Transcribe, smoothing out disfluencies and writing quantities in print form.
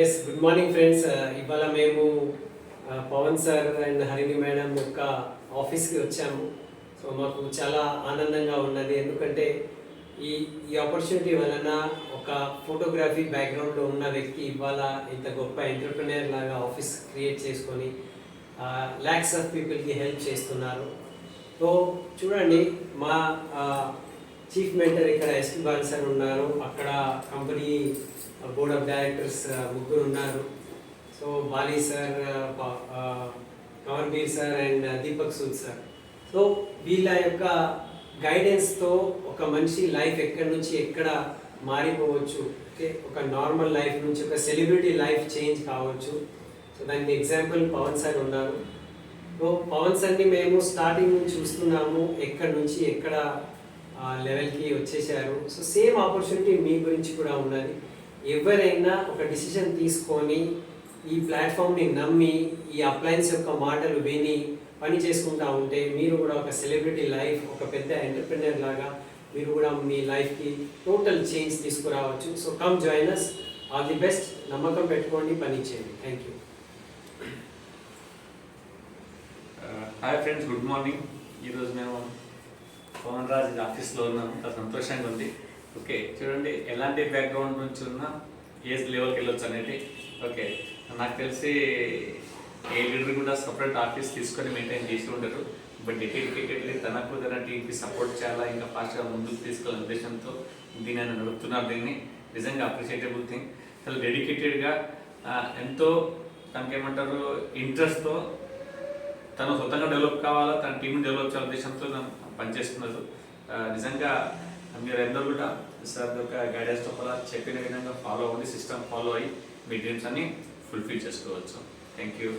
Yes good morning friends. ఇవాళ మేము Pavan sir and Harini madam యొక్క ఆఫీస్కి వచ్చాము. సో మాకు చాలా ఆనందంగా ఉన్నది, ఎందుకంటే ఈ ఈ ఆపర్చునిటీ వలన ఒక ఫోటోగ్రఫీ బ్యాక్గ్రౌండ్లో ఉన్న వ్యక్తి ఇవాళ ఇంత గొప్ప ఎంటర్ప్రినర్ లాగా ఆఫీస్ క్రియేట్ చేసుకొని ల్యాక్స్ ఆఫ్ పీపుల్కి హెల్ప్ చేస్తున్నారు. సో చూడండి, మా చీఫ్ మెంటర్ ఇక్కడ ఎస్పి బాల్ సార్ ఉన్నారు, అక్కడ కంపెనీ బోర్డ్ ఆఫ్ డైరెక్టర్స్ ముగ్గురు ఉన్నారు. So Bali sir, Kamarbir sir and Deepak Sood sir. So వీళ్ళ యొక్క గైడెన్స్తో ఒక మనిషి లైఫ్ ఎక్కడి నుంచి ఎక్కడ మారిపోవచ్చు, ఓకే, ఒక నార్మల్ లైఫ్ నుంచి ఒక సెలబ్రిటీ లైఫ్ చేంజ్ కావచ్చు. సో దానికి ఎగ్జాంపుల్ పవన్ సార్ ఉన్నారు. సో పవన్ సార్ని మేము స్టార్టింగ్ నుంచి చూస్తున్నాము, ఎక్కడి నుంచి ఎక్కడ లెవెల్కి వచ్చేసారు. సో సేమ్ ఆపర్చునిటీ మీ గురించి కూడా ఉన్నది. ఎవరైనా ఒక డిసిషన్ తీసుకొని ఈ ప్లాట్ఫామ్ని నమ్మి ఈ అప్లయన్స్ యొక్క మాటలు విని పని చేసుకుంటా ఉంటే మీరు కూడా ఒక సెలబ్రిటీ లైఫ్, ఒక పెద్ద ఎంటర్ప్రినర్ లాగా మీరు కూడా మీ లైఫ్కి టోటల్ చేంజ్ తీసుకురావచ్చు. So come join us. All the best. నమ్మకం పెట్టుకోండి, పని చేయండి. Thank you. Hi friends, good morning. ఈరోజు మేము పవన్ రాజ్ ఆఫీస్లో ఉన్నాము. చాలా సంతోషంగా ఉంది. ఓకే, చూడండి ఎలాంటి బ్యాక్గ్రౌండ్ నుంచి ఉన్నా ఏజ్ లెవెల్కి వెళ్ళొచ్చు అనేది. ఓకే, నాకు తెలిసి ఏ లీడర్ కూడా సపరేట్ ఆఫీస్ తీసుకొని మెయింటైన్ చేసి ఉంటారు. బట్ డెడికేటెడ్లీ తనకు తన టీంకి సపోర్ట్ చేయాలా, ఇంకా ఫాస్ట్గా ముందుకు తీసుకెళ్ళే ఉద్దేశంతో దీన్ని ఆయన నడుపుతున్నారు. దీన్ని నిజంగా అప్రిషియేటబుల్ థింగ్. చాలా డెడికేటెడ్గా ఎంతో తనకేమంటారు ఇంట్రెస్ట్తో తను సొంతంగా డెవలప్ కావాలా, తన టీంని డెవలప్ చేయాల ఉద్దేశంతో పనిచేస్తున్నారు. నిజంగా మీరు అందరూ కూడా సార్ యొక్క గైడెన్స్ లోపల చెప్పిన విధంగా ఫాలో అవ్వండి, సిస్టమ్ ఫాలో అయ్యి మీ డ్రీమ్స్ అన్ని ఫుల్ఫిల్ చేసుకోవచ్చు. Thank you.